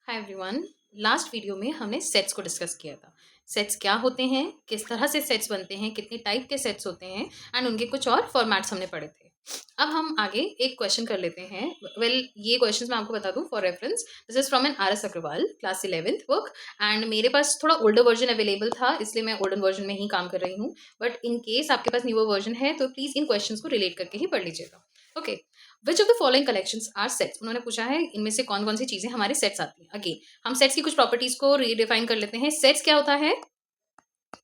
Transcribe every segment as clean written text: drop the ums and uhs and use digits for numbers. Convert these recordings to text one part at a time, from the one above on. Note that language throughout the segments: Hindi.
Hi everyone. लास्ट वीडियो में हमने सेट्स को डिस्कस किया था। सेट्स क्या होते हैं, किस तरह से सेट्स बनते हैं, कितने टाइप के सेट्स होते हैं एंड उनके कुछ और फॉर्मेट्स हमने पढ़े थे। अब हम आगे एक क्वेश्चन कर लेते हैं। ये क्वेश्चंस मैं आपको बता दूं for reference. This is from an RS Agarwal class 11th book and मेरे पास थोड़ा ओल्डर वर्जन अवेलेबल था, इसलिए मैं ओल्डर वर्जन में ही काम कर रही हूँ। बट इन केस आपके पास न्यूअर वर्जन है तो प्लीज इन क्वेश्चन को रिलेट करके ही पढ़ लीजिएगा। Okay, which of the following collections are sets. उन्होंने पूछा है इनमें से कौन कौन सी चीजें हमारे सेट्स आती हैं। अगेन हम सेट्स की कुछ प्रॉपर्टीज को रीडिफाइन कर लेते हैं। सेट्स क्या होता है?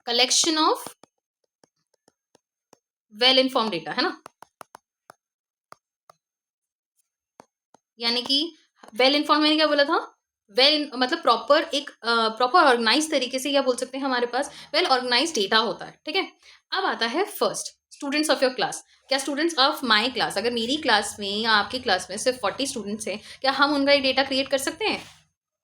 Collection of well inform data, है ना। यानी कि वेल इन्फॉर्म मैंने क्या बोला था? वेल मतलब प्रॉपर एक प्रॉपर ऑर्गेनाइज तरीके से, या बोल सकते हैं हमारे पास वेल ऑर्गेनाइज डेटा होता है। ठीक है, अब आता है first students of your class. क्या स्टूडेंट्स ऑफ माई क्लास, अगर मेरी क्लास में या आपकी क्लास में सिर्फ 40 स्टूडेंट्स हैं, क्या हम उनका एक डेटा क्रिएट कर सकते हैं?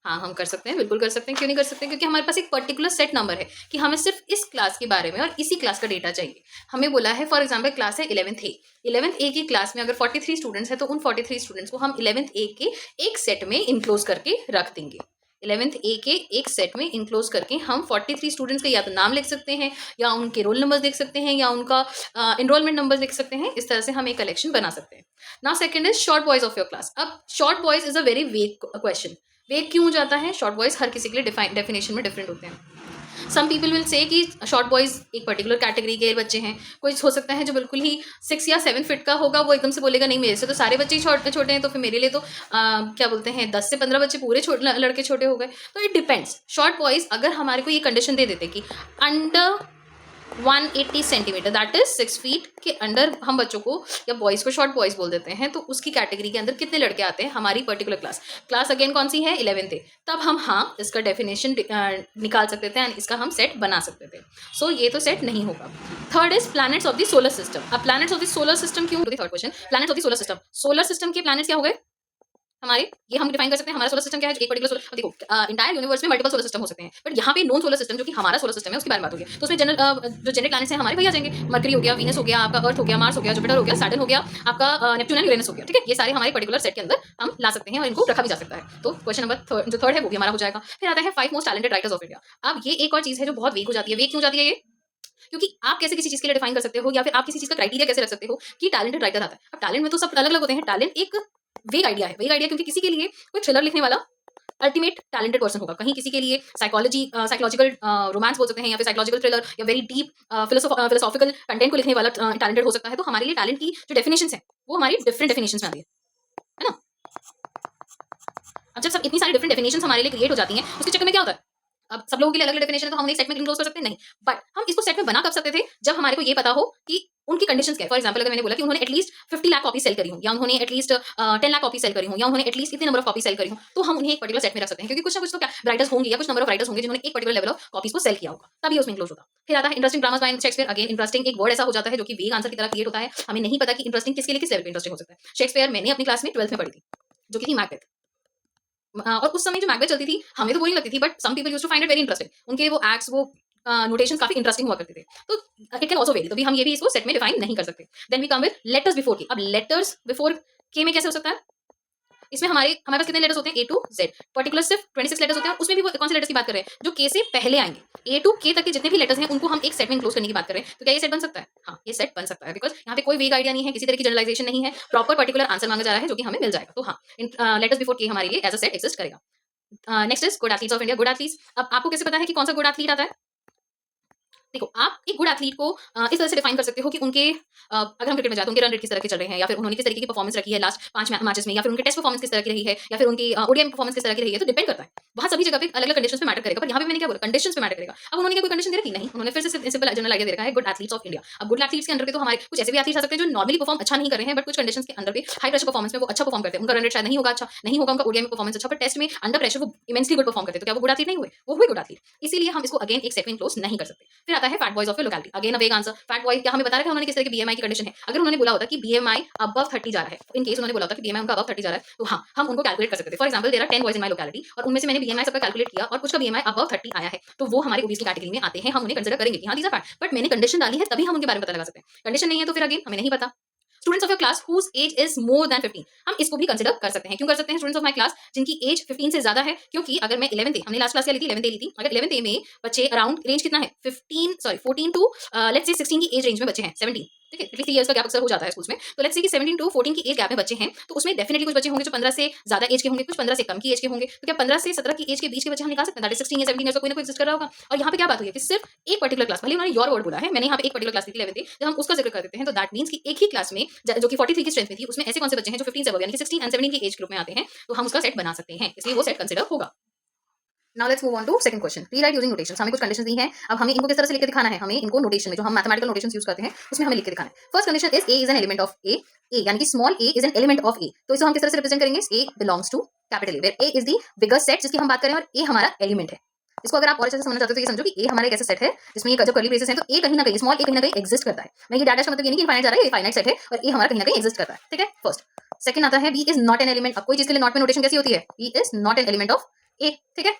हाँ, हम कर सकते हैं, बिल्कुल कर सकते हैं। क्यों नहीं कर सकते? क्योंकि हमारे पास एक पर्टिकुलर सेट नंबर है कि हमें सिर्फ इस क्लास के बारे में और इसी क्लास का डेटा चाहिए। हमें बोला है फॉर एग्जाम्पल क्लास है 11th A की क्लास में अगर 43 स्टूडेंट्स हैं तो उन 43 स्टूडेंट्स को हम 11th A के एक सेट में इनक्लोज करके रख देंगे। 11th A के एक सेट में इनक्लोज करके हम 43 स्टूडेंट्स का या तो नाम लिख सकते हैं, या उनके रोल नंबर देख सकते हैं, या उनका एनरोलमेंट नंबर देख सकते हैं। इस तरह से हम एक कलेक्शन बना सकते हैं। Now second is short boys of your class. अब short boys is a very vague question. Vague क्यों हो जाता है? शॉर्ट बॉयज हर किसी के लिए डेफिनेशन में डिफरेंट होते हैं। सम पीपल विल से कि शॉर्ट बॉयज एक पर्टिकुलर कैटेगरी के बच्चे हैं। कोई हो सकता है जो बिल्कुल ही 6 या 7 फीट का होगा, वो एकदम से बोलेगा नहीं मेरे से तो सारे बच्चे ही छोटे हैं, तो फिर मेरे लिए तो क्या बोलते हैं 10 से 15 बच्चे पूरे लड़के छोटे हो गए। तो इट डिपेंड्स। शॉर्ट बॉयज अगर हमारे को ये कंडीशन दे देते कि under 180 centimetre that is 6 feet के अंडर हम बच्चों को या बॉयज को शॉर्ट बॉयज बोल देते हैं, तो उसकी कैटेगरी के अंदर कितने लड़के आते हैं हमारी पर्टिकुलर क्लास। क्लास अगेन कौन सी है? 11th। तब हम हाँ इसका डेफिनेशन निकाल सकते थे एंड इसका हम सेट बना सकते थे। सो ये तो सेट नहीं होगा। Third is planets of the solar system. अब planets of the solar system क्यों? Third question, planets of the solar system के प्लैनेट्स क्या हो गए हमारे? ये हम डिफाइन कर सकते हैं हमारा सोलर सिस्टम क्या है। एक पर्टिकुलर सोलर, देखो इंटायर यूनिवर्स में मल्टीपल सोलर सिस्टम हो सकते हैं, बट यहाँ पे नॉन सोलर सिस्टम जो कि हमारा सोलर सिस्टम है उसके बारे में बात होगी। तो उसमें जो जनरल प्लैनेट्स हैं हमारे वही आ जाएंगे। मरकरी हो गया, वीनस हो गया, आपका अर्थ हो गया, मार्स हो गया, जुपिटर हो गया, सैटर्न हो गया, आपका नेपच्यून एंड यूरेनस हो गया। ठीक है, ये सारे हमारे पर्टिकुलर सेट के अंदर हम ला सकते हैं और इनको रखा भी जा सकता है। तो क्वेश्चन नंबर जो थर्ड है वो भी हमारा हो जाएगा। फिर आता है 5 most talented writers of India. अब ये एक और चीज है जो बहुत वीक हो जाती है। वीक क्यों जाती है ये? क्योंकि आप कैसे किसी चीज के लिए डिफाइन कर सकते हो, या फिर आप किसी चीज का क्राइटेरिया कैसे रख सकते हो कि टैलेंटेड राइटर आता है। अब टैलेंट में तो सब अलग अलग होते हैं। टैलेंट एक वेग आइडिया है। वेग आइडिया क्योंकि किसी के लिए कोई थ्रिलर लिखने वाला अल्टीमेट टैलेंटेड पर्सन होगा, कहीं किसी के लिए साइकोलॉजिकल रोमांस बोल सकते हैं, या फिर साइकोलॉजिकल थ्रिलर या वेरी डीप फिलोसॉफिकल कंटेंट को लिखने वाला टैलेंटेड हो सकता है। तो हमारे लिए टैलेंट की जो डेफिनेशंस है वो हमारी डिफरेंट डेफिनेशंस में आती है ना। अब जब सब इतनी सारी डिफरेंट डेफिनेशंस हमारे लिए क्रिएट हो जाती हैं, उसके चक्कर में क्या होता है? अब सब लोगों के लिए अलग अलग डेफिनेशन है, तो हम एक सेट में क्लोज कर सकते हैं नहीं। बट हम इसको सेट में बना कब सकते थे? जब हमारे को ये पता हो कि उनकी कंडीशंस क्या है। फॉर एग्जांपल अगर मैंने बोला कि उन्होंने एटलीस्ट 50 लाख कॉपी सेल करी हो, या उन्होंने एटलीस्ट 10 लाख कॉपी सेल करी हो, या उन्होंने एटलीस्ट इतने नंबर ऑफ कॉपी सेल करी हो, तो हम उन्हें एक पर्टिकुलर सेट में रख सकते हैं। क्योंकि कुछ ना कुछ तो राइटर्स होंगे या कुछ नंबर ऑफ राइटर्स होंगे जिन्होंने एक पर्टिकुलर लेवल ऑफ कॉपीज को सेल किया होगा, तभी उसमें क्लोज होगा। फिर आता है interesting dramas bye Shakespeare. Again interesting एक वर्ड ऐसा हो जाता है जो कि वेग आंसर की तरह क्रिएट होता है। हमें नहीं पता कि इंटरेस्टिंग किसके लिए किस लेवल पे इंटरेस्टिंग हो सकता है। शेक्सपियर मैंने अपनी क्लास में 12th में पढ़ी थी, जो कि थी मैकबेथ। और उस समय जो मैकबेथ चलती थी हमें तो बोरिंग लगती थी, but some people used to find it very interesting. उनके वो एक्ट्स, वो नोटेशन काफी इंटरेस्टिंग हुआ करते थे। तो इट कैन आल्सो वेरी, तो भी हम ये भी इसको सेट में डिफाइन नहीं कर सकते। Then we come with letters before K. अब लेटर्स बिफोर के में कैसे हो सकता है? इसमें हमारे पास कितने लेटर्स होते हैं? A to Z। पर्टिकुलर सिर्फ 26 लेटर्स होते हैं, और उसमें भी वो कौन से लेटर्स की बात कर रहे हैं? जो K से पहले आएंगे। A to K तक के जितने भी लेटर्स हैं उनको हम एक सेट में क्लोज करने की बात कर रहे हैं। तो क्या ये सेट बन सकता है? हाँ, ये सेट बन सकता है, बिकॉज यहाँ पे कोई वेग आइडिया नहीं है, किसी तरह की जनरलाइजेशन नहीं है, प्रॉपर पर्टिकुलर आंसर मांगा जा रहा है जो कि हमें मिल जाएगा। तो हाँ, लेटर्स बिफोर के हमारे लिए एज अ सेट एग्जिस्ट करेगा। Next is good athletes of India. Good athletes, अब आपको कैसे पता है कि कौन सा गुड एथलीट आता है? देखो, आप एक गुड एथलीट को इस तरह से डिफाइन कर सकते हो कि उनके अगर हम क्रिकेट में जाते हैं उनके रन रेट किस तरह के चल रहे हैं, या फिर उन्होंने किस तरीके की परफॉर्मेंस रखी है लास्ट 5 मैचेस में, या फिर उनकी टेस्ट परफॉर्मेंस किस तरह की रही है, या फिर उनकी ओडीआई परफॉर्मेंस किस तरह की रही है। तो डिपेंड करता है, वहाँ सभी जगह पे अलग अलग कंडीशंस पे मैटर करेगा। पर यहाँ पे मैंने क्या बोला? कंडीशंस पे मैटर करेगा। अब उन्होंने क्या कोई कंडीशन दे रखी? नहीं, उन्होंने फिर से सिंपल जनरल आइडिया दे रखा है गुड एथलीट्स ऑफ इंडिया। अब गुड एथलीट्स के अंदर पे तो हमारे कुछ ऐसे भी एथलीट्स आ सकते हैं जो नॉर्मली परफॉर्म अच्छा नहीं कर रहे हैं, बट कुछ कंडीशंस के अंदर पे हाई प्रेशर परफॉर्मेंस में वो अच्छा परफॉर्म करते हैं। उनका रन रेट शायद नहीं होगा अच्छा, नहीं होगा उनका ओडीआई में परफॉर्मेंस अच्छा, पर टेस्ट में अंडर प्रेशर वो इमेंसली गुड परफॉर्म करते हैं। तो क्या वो गुड एथलीट नहीं हुए? वो हुए गुड एथलीट। इसीलिए हम इसको अगेन एक सेट में क्लोज नहीं कर सकते। फिर आता है fat boys of your locality. Again a वेग आंसर। फैट बॉय क्या हमें बता रखा है उन्होंने किस तरह की बीएमआई की कंडीशन है? अगर उन्होंने बोला होता कि बीएमआई अबव 30 जा रहा है, इन केस उन्होंने बोला होता कि बीएमआई उनका अबव 30 जा रहा है, तो हाँ हम उनको कैलकुलेट कर सकते थे। For example there are 10 boys in my locality, और उनमें से मैंने बीएमआई सबका कैलकुलेट किया और कुछ का बीएमआई अबव 30 आया है, तो वो हमारी ओबेसिटी कैटेगरी में आते हैं, हम उन्हें कंसीडर करेंगे कि हाँ दीज आर फैट। बट मैंने कंडीशन डाली है तभी हम उनके बारे में पता लगा सकते हैं। कंडीशन नहीं है तो फिर अगेन हमें नहीं पता। Students of your class whose age is more than 15, हम इसको भी कंसिडर कर सकते हैं। क्यों कर सकते हैं? स्टूडेंट्स ऑफ माय क्लास जिनकी एज 15 से ज्यादा है, क्योंकि अगर मैं 11th हमने लास्ट क्लास क्या ली थी, 11th ली थी, अगर 11th में बच्चे अराउंड रेंज कितना है 14 टू लेट्स से 16 की एज रेंज में बच्चे हैं, 17, ठीक है, 3 इयर्स का गैप अक्सर हो जाता है स्कूल्स में, तो लेट्स से कि 17 टू 14 की एज गैप में बच्चे हैं, तो उसमें डेफिनेटली कुछ बच्चे होंगे जो 15 से ज्यादा एज के होंगे, कुछ 15 से कम की एज के होंगे, तो क्या 15 से 17 की एज के बीच के बच्चे हम निकाल सकते हैं? दैट इज 16 या 17 इयर्स का कोई ना कोई एग्जिस्ट कर रहा होगा। और यहाँ पे क्या बात हुई है कि सिर्फ एक पर्टिकुलर क्लास, भले उन्होंने योर वर्ड बोला है, मैंने यहाँ पे एक पर्टिकुलर क्लास ली थी 11th, जब हम उसका जिक्र कर देते हैं तो दैट मींस कि एक ही क्लास में जो कि 43 की स्ट्रेंथ में थी, उसमें ऐसे कौन से बच्चे हैं जो 15 से above यानी कि 16 एंड 17 की एज ग्रुप में आते हैं, तो हम उसका सेट बना सकते हैं, इसलिए वो सेट कंसिडर होगा। Now let's move on to second question, rewrite using notations. हमें कुछ कंडीशंस दी हैं, अब हमें इनको किस तरह से लिख के दिखाना है, हमें इनको नोटेशन में जो हम मैथमेटिकल नोटेशंस यूज करते हैं उसमें हमें लिख के दिखाना है। First condition is a is an element of A, यानी कि small a is an element of A, तो इसको हम किस तरह से रिप्रेजेंट करेंगे? A belongs to capital A, where A is the bigger set जिसकी हम बात करें और ए हमारा एलिमेंट है। इसको अगर आप और अच्छे से समझना चाहते हो तो ये समझो कि ए हमारा एक ऐसा सेट है जिसमें ये जब कर्ली ब्रेसेस है तो ए कहीं ना कहीं, स्मॉल ए कहीं ना कहीं एग्जिस्ट करता है। मैं ये डाटा का मतलब ये नहीं कि इनफाइनाइट जा रहा है, ये फाइनाइट सेट है और ए हमारा कहीं ना कहीं एग्जिस्ट करता है, ठीक है, फर्स्ट। सेकंड आता है B is not an element. अब कोई चीज के लिए नॉट में नोटेशन कैसी होती है? B is not an element of A, ठीक है।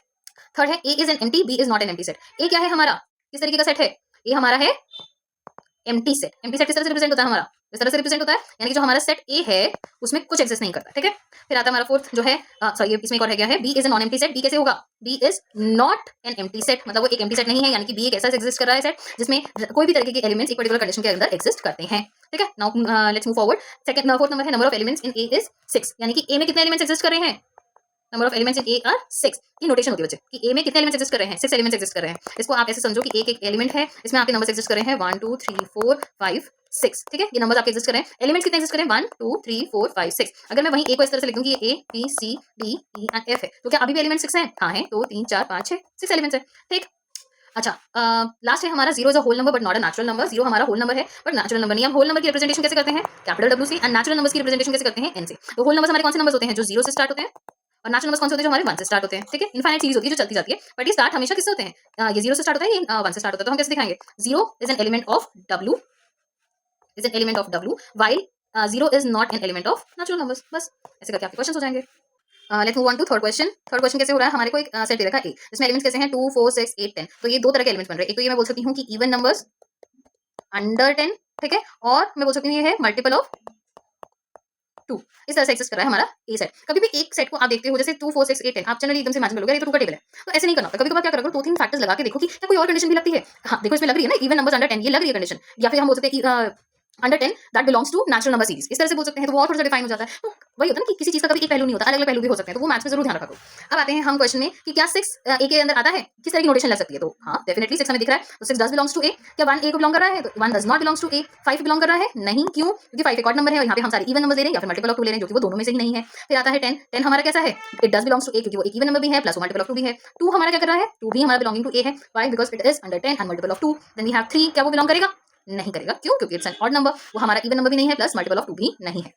थर्ड है A is an empty, B is not an empty set. A क्या है हमारा? किस तरीके का सेट है? ए हमारा है एम्प्टी सेट। एम्प्टी सेट किस तरह से रिप्रेजेंट होता है हमारा? इस तरह से रिप्रेजेंट होता है, यानी कि जो हमारा सेट ए है उसमें कुछ एग्जिस्ट नहीं करता, ठीक है। फिर आता है हमारा फोर्थ जो है, सॉरी इसमें एक और है, क्या है? B is a non empty set. B कैसे होगा? B is not an empty set, मतलब वो एक एम्प्टी सेट नहीं है, यानी कि बी एक ऐसा एग्जिस्ट कर रहा है सेट जिसमें कोई भी तरीके के एलिमेंट्स एक पर्टिकुलर कंडीशन के अंदर एग्जिस्ट करते हैं, ठीक है। Now let's move forward. Second fourth number है number of elements in A is 6, यानी कि ए में कितने एलिमेंट्स एग्जिस्ट कर रहे हैं? Number of elements in A R 6। ये नोटेशन होती है बच्चे कि ए में कितने एलिमेंट्स एग्जिस्ट कर रहे हैं? 6 एलिमेंट्स एग्जिस्ट कर रहे हैं। इसको आप ऐसे समझो कि एक एलिमेंट है, इसमें आपके नंबर्स एग्जिस्ट कर रहे हैं 1 2 3 4 5 6, ठीक है, ये नंबर्स आपके एग्जिस्ट कर रहे हैं। एलिमेंट्स कितने एग्जिस्ट कर रहे हैं? 1 2 3 4 5 6। अगर मैं वहीं ए को इस तरह से लिख दूं कि ये A B C D E and F है, तो क्या अभी भी एलिमेंट 6 हैं? हाँ है, 2 3 4 5 6, 6 एलिमेंट्स है, ठीक। अच्छा, लास्ट है हमारा zero is a whole number but not a natural number. Zero हमारा होल नंबर है बट नेचुरल नंबर नहीं। हम होल नंबर की रिप्रेजेंटेशन कैसे करते हैं? कैपिटल डब्ल्यू से, एंड नेचुरल नंबर्स की रिप्रेजेंटेशन कैसे करते हैं? एन से। तो होल नंबर्स हमारे कौन से नंबर्स होते हैं? जो जीरो से स्टार्ट होते हैं, और नेचुरल नंबर्स कौन से होते हैं? जो हमारे 1 से स्टार्ट होते हैं, ठीक है। इनफाइनाइट सीरीज होती है जो चलती जाती है, बट ये स्टार्ट हमेशा किससे होते हैं? ये जीरो से स्टार्ट होता है, ये 1 से स्टार्ट होता है। तो हम कैसे दिखाएंगे? Zero is an element of W, is an element of W, while zero is not an element of natural numbers. बस ऐसे करके आपके क्वेश्चन हो जाएंगे। Let's move on to third question. Third question कैसे हो रहा है? हमारे को एक सेट दे रखा है ए, जिसमें एलिमेंट्स कैसे हैं? 2 4 6 8 10। तो ये दो तरह के एलिमेंट्स बन रहे हैं। एक तो ये मैं बोल सकती हूँ कि इवन नंबर्स अंडर 10, ठीक है, और मैं बोल सकती हूँ ये है मल्टीपल ऑफ 2। इस तरह से एक्सेस कर रहा है हमारा ए सेट। कभी भी एक सेट को आप देखते हो जैसे 2 4 6 8 10, आप जनरली एकदम से इमेजिन करोगे ये तो 2 का टेबल है, तो ऐसे नहीं करना होता। कभी कभार क्या करोगे? 2 3 फैक्टर्स लगा के देखो कि क्या कोई और कंडीशन भी लगती है। हाँ देखो, इसमें लग रही है ना इवन नंबर्स अंडर 10, ये लग रही है कंडीशन, या फिर हम बोल सकते हैं under 10 that belongs to natural number series, इस तरह से बोल सकते हैं, तो वो और थोड़ा सा डिफाइन हो जाता है। तो वही होता है ना कि किसी चीज का कभी एक पहलू नहीं होता, अलग अलग पहलू भी हो सकते हैं, तो वो मैथ्स में जरूर ध्यान रखा करो। अब आते हैं हम क्वेश्चन में कि क्या 6 ए के अंदर आता है? किस तरह की नोटेशन लग सकती है? तो हाँ डेफिनेटली 6 हमें दिख रहा है, तो 6 डज बिलोंग्स टू ए। क्या 1 ए को बिलोंग कर रहा है? तो 1 does not belongs to A. 5 belong कर रहा है? नहीं, क्यों? क्योंकि 5 एक ऑड नंबर है और यहाँ पे हम सारे इवन नंबर दे रहे हैं या फिर मल्टीपल ऑफ 2 ले रहे हैं, जो कि वो दोनों में से ही नहीं है। फिर आता है 10। 10 हमारा कैसा है? इट डज बिलोंग्स टू ए, क्योंकि वो एक इवन नंबर भी है प्लस वो मल्टीपल ऑफ 2 भी है। 2 हमारा क्या कर रहा है? 2 भी हमारा बिलोंगिंग टू ए है। Why? Because it is under 10 and multiple of 2। Then we have 3। क्या वो बिलोंग करेगा? नहीं करेगा, क्यों? क्योंकि इट्स एन ऑड नंबर, वो हमारा इवन नंबर भी नहीं है प्लस मल्टीपल ऑफ 2 भी नहीं है।